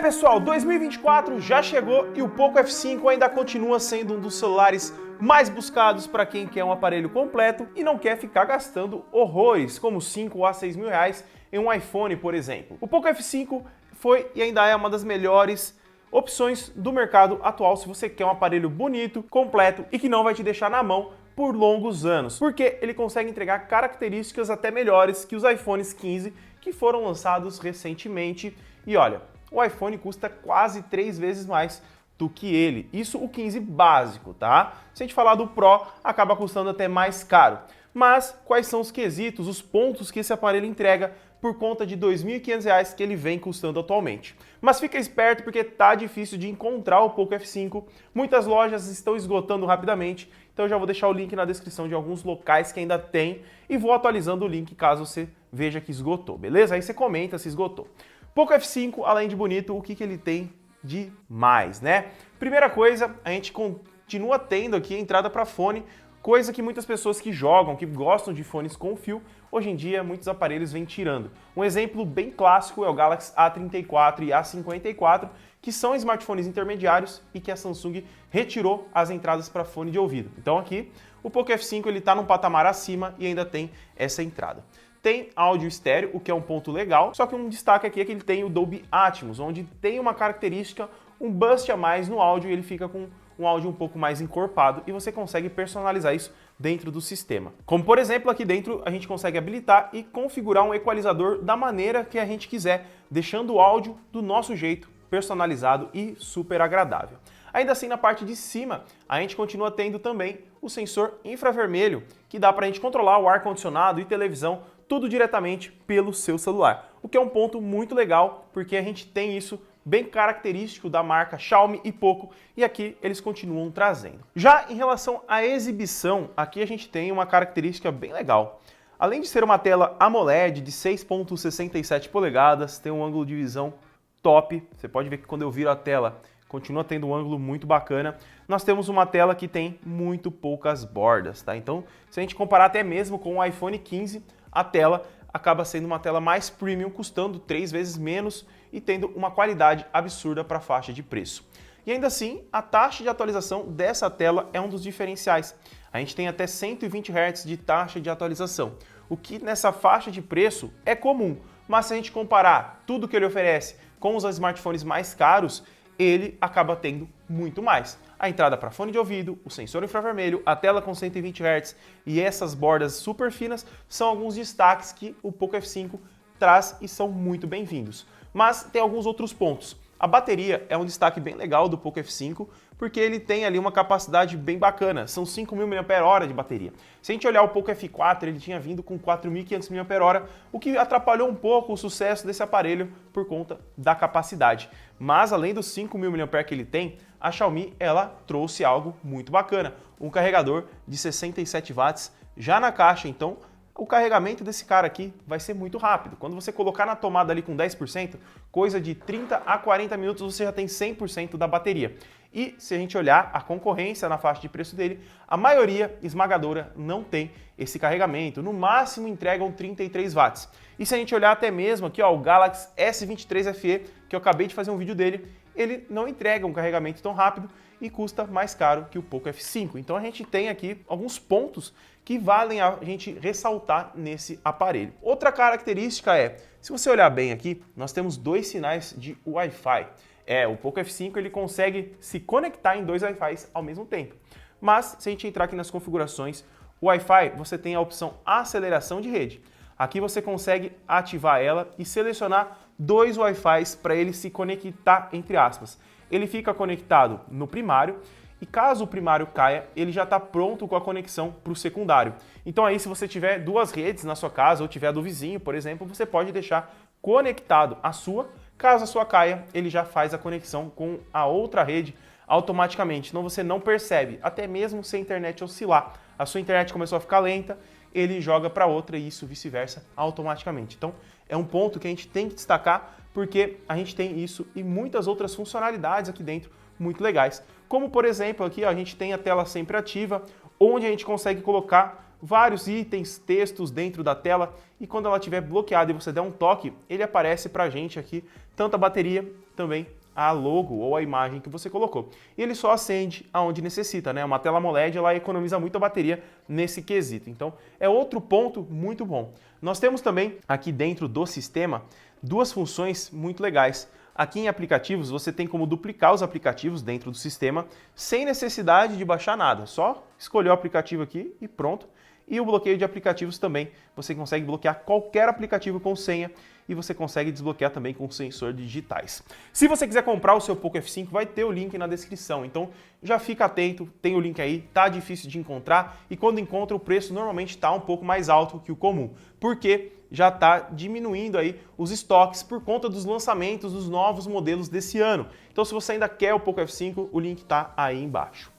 Pessoal, 2024 já chegou e o Poco F5 ainda continua sendo um dos celulares mais buscados para quem quer um aparelho completo e não quer ficar gastando horrores, como 5 a 6 mil reais em um iPhone, por exemplo. O Poco F5 foi e ainda é uma das melhores opções do mercado atual se você quer um aparelho bonito, completo e que não vai te deixar na mão por longos anos, porque ele consegue entregar características até melhores que os iPhones 15 que foram lançados recentemente. E olha, o iPhone custa quase 3 vezes mais do que ele. Isso o 15 básico, tá? Se a gente falar do Pro, acaba custando até mais caro. Mas quais são os quesitos, os pontos que esse aparelho entrega por conta de R$ 2.500 que ele vem custando atualmente? Mas fica esperto porque tá difícil de encontrar o Poco F5. Muitas lojas estão esgotando rapidamente, então eu já vou deixar o link na descrição de alguns locais que ainda tem e vou atualizando o link caso você veja que esgotou, beleza? Aí você comenta se esgotou. Poco F5, além de bonito, o que ele tem de mais, né? Primeira coisa, a gente continua tendo aqui a entrada para fone, coisa que muitas pessoas que jogam, que gostam de fones com fio, hoje em dia muitos aparelhos vêm tirando. Um exemplo bem clássico é o Galaxy A34 e A54, que são smartphones intermediários e que a Samsung retirou as entradas para fone de ouvido. Então aqui, o Poco F5 ele está num patamar acima e ainda tem essa entrada. Tem áudio estéreo, o que é um ponto legal, só que um destaque aqui é que ele tem o Dolby Atmos, onde tem uma característica, um boost a mais no áudio e ele fica com um áudio um pouco mais encorpado e você consegue personalizar isso dentro do sistema. Como por exemplo, aqui dentro a gente consegue habilitar e configurar um equalizador da maneira que a gente quiser, deixando o áudio do nosso jeito, personalizado e super agradável. Ainda assim, na parte de cima, a gente continua tendo também o sensor infravermelho, que dá para a gente controlar o ar-condicionado e televisão, tudo diretamente pelo seu celular. O que é um ponto muito legal, porque a gente tem isso bem característico da marca Xiaomi e Poco, e aqui eles continuam trazendo. Já em relação à exibição, aqui a gente tem uma característica bem legal. Além de ser uma tela AMOLED de 6,67 polegadas, tem um ângulo de visão top. Você pode ver que quando eu viro a tela, continua tendo um ângulo muito bacana. Nós temos uma tela que tem muito poucas bordas, tá? Então, se a gente comparar até mesmo com o iPhone 15, a tela acaba sendo uma tela mais premium, custando 3 vezes menos e tendo uma qualidade absurda para a faixa de preço. E ainda assim, a taxa de atualização dessa tela é um dos diferenciais. A gente tem até 120 Hz de taxa de atualização, o que nessa faixa de preço é comum, mas se a gente comparar tudo que ele oferece com os smartphones mais caros, ele acaba tendo muito mais. A entrada para fone de ouvido, o sensor infravermelho, a tela com 120 Hz e essas bordas super finas são alguns destaques que o Poco F5 traz e são muito bem-vindos. Mas tem alguns outros pontos. A bateria é um destaque bem legal do Poco F5, porque ele tem ali uma capacidade bem bacana, são 5.000 mAh de bateria. Se a gente olhar o Poco F4, ele tinha vindo com 4.500 mAh, o que atrapalhou um pouco o sucesso desse aparelho por conta da capacidade. Mas além dos 5.000 mAh que ele tem, a Xiaomi ela trouxe algo muito bacana, um carregador de 67 watts já na caixa, então o carregamento desse cara aqui vai ser muito rápido. Quando você colocar na tomada ali com 10%, coisa de 30 a 40 minutos você já tem 100% da bateria. E se a gente olhar a concorrência na faixa de preço dele, a maioria esmagadora não tem esse carregamento. No máximo entregam 33 watts. E se a gente olhar até mesmo aqui, ó, o Galaxy S23 FE, que eu acabei de fazer um vídeo dele, ele não entrega um carregamento tão rápido e custa mais caro que o Poco F5. Então a gente tem aqui alguns pontos que valem a gente ressaltar nesse aparelho. Outra característica é, se você olhar bem aqui, nós temos 2 sinais de Wi-Fi. O Poco F5 ele consegue se conectar em 2 Wi-Fi ao mesmo tempo. Mas se a gente entrar aqui nas configurações, o Wi-Fi você tem a opção aceleração de rede. Aqui você consegue ativar ela e selecionar 2 Wi-Fis para ele se conectar, entre aspas. Ele fica conectado no primário e caso o primário caia, ele já está pronto com a conexão para o secundário. Então aí se você tiver 2 redes na sua casa ou tiver a do vizinho, por exemplo, você pode deixar conectado a sua. Caso a sua caia, ele já faz a conexão com a outra rede automaticamente. Então você não percebe, até mesmo se a internet oscilar. A sua internet começou a ficar lenta, ele joga para outra e isso vice-versa automaticamente. Então é um ponto que a gente tem que destacar porque a gente tem isso e muitas outras funcionalidades aqui dentro muito legais. Como por exemplo aqui ó, a gente tem a tela sempre ativa, onde a gente consegue colocar vários itens, textos dentro da tela, e quando ela estiver bloqueada e você der um toque, ele aparece pra gente aqui, tanto a bateria, também a logo ou a imagem que você colocou. E ele só acende aonde necessita, né? Uma tela AMOLED, ela economiza muito a bateria nesse quesito. Então, é outro ponto muito bom. Nós temos também, aqui dentro do sistema, duas funções muito legais. Aqui em aplicativos, você tem como duplicar os aplicativos dentro do sistema sem necessidade de baixar nada. Só escolher o aplicativo aqui e pronto. E o bloqueio de aplicativos também. Você consegue bloquear qualquer aplicativo com senha e você consegue desbloquear também com sensor digitais. Se você quiser comprar o seu Poco F5, vai ter o link na descrição. Então já fica atento, tem o link aí, tá difícil de encontrar e quando encontra o preço normalmente está um pouco mais alto que o comum. Porque já está diminuindo aí os estoques por conta dos lançamentos dos novos modelos desse ano. Então se você ainda quer o Poco F5, o link está aí embaixo.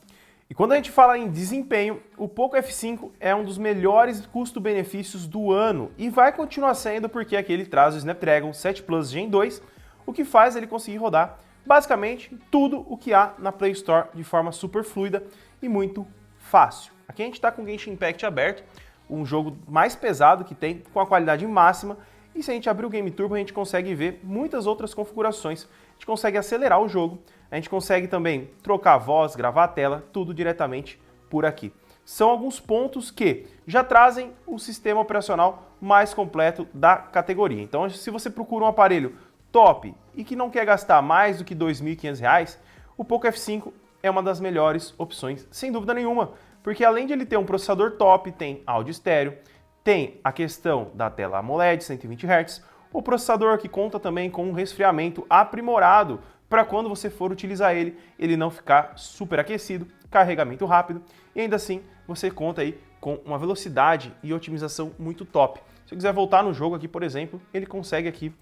E quando a gente fala em desempenho, o Poco F5 é um dos melhores custo-benefícios do ano e vai continuar sendo porque aqui ele traz o Snapdragon 7 Plus Gen 2, o que faz ele conseguir rodar basicamente tudo o que há na Play Store de forma super fluida e muito fácil. Aqui a gente está com o Genshin Impact aberto, um jogo mais pesado que tem, com a qualidade máxima, e se a gente abrir o Game Turbo a gente consegue ver muitas outras configurações. A gente consegue acelerar o jogo, a gente consegue também trocar a voz, gravar a tela, tudo diretamente por aqui. São alguns pontos que já trazem o sistema operacional mais completo da categoria. Então, se você procura um aparelho top e que não quer gastar mais do que R$ 2.500, o Poco F5 é uma das melhores opções, sem dúvida nenhuma, porque além de ele ter um processador top, tem áudio estéreo, tem a questão da tela AMOLED 120 Hz, o processador que conta também com um resfriamento aprimorado para quando você for utilizar ele não ficar superaquecido, carregamento rápido e ainda assim você conta aí com uma velocidade e otimização muito top. Se eu quiser voltar no jogo aqui, por exemplo, ele consegue aqui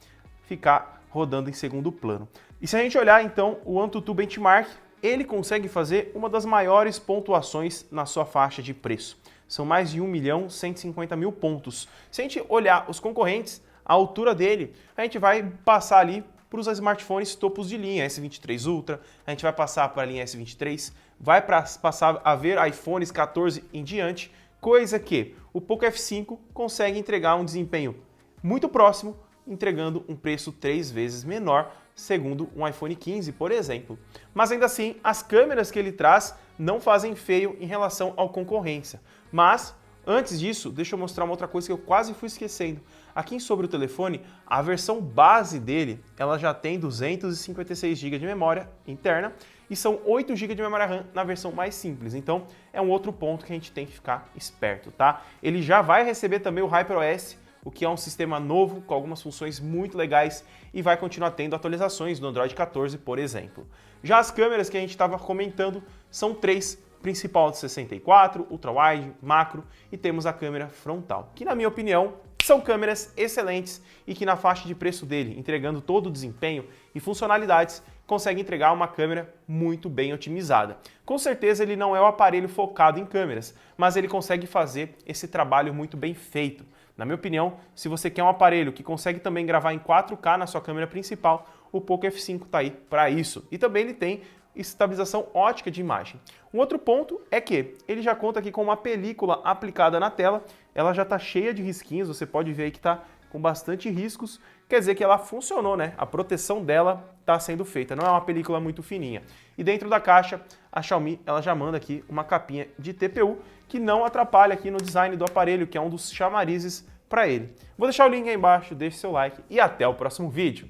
ficar rodando em segundo plano. E se a gente olhar então o AnTuTu Benchmark, ele consegue fazer uma das maiores pontuações na sua faixa de preço. São mais de 1.150.000 pontos. Se a gente olhar os concorrentes, a altura dele, a gente vai passar ali para os smartphones topos de linha, S23 Ultra, a gente vai passar para a linha S23, vai passar a ver iPhones 14 em diante, coisa que o Poco F5 consegue entregar um desempenho muito próximo, entregando um preço 3 vezes menor, segundo um iPhone 15, por exemplo. Mas ainda assim, as câmeras que ele traz não fazem feio em relação à concorrência. Mas, antes disso, deixa eu mostrar uma outra coisa que eu quase fui esquecendo. Aqui sobre o telefone, a versão base dele, ela já tem 256 GB de memória interna e são 8 GB de memória RAM na versão mais simples. Então, é um outro ponto que a gente tem que ficar esperto, tá? Ele já vai receber também o HyperOS, o que é um sistema novo com algumas funções muito legais e vai continuar tendo atualizações do Android 14, por exemplo. Já as câmeras que a gente estava comentando são 3, principal de 64, ultra-wide, macro e temos a câmera frontal, que na minha opinião são câmeras excelentes e que na faixa de preço dele, entregando todo o desempenho e funcionalidades, consegue entregar uma câmera muito bem otimizada. Com certeza ele não é o aparelho focado em câmeras, mas ele consegue fazer esse trabalho muito bem feito. Na minha opinião, se você quer um aparelho que consegue também gravar em 4K na sua câmera principal, o Poco F5 está aí para isso. E também ele tem estabilização ótica de imagem. Um outro ponto é que ele já conta aqui com uma película aplicada na tela, ela já está cheia de risquinhos, você pode ver aí que está com bastante riscos, quer dizer que ela funcionou, né? A proteção dela está sendo feita, não é uma película muito fininha. E dentro da caixa, a Xiaomi ela já manda aqui uma capinha de TPU que não atrapalha aqui no design do aparelho, que é um dos chamarizes para ele. Vou deixar o link aí embaixo, deixe seu like e até o próximo vídeo.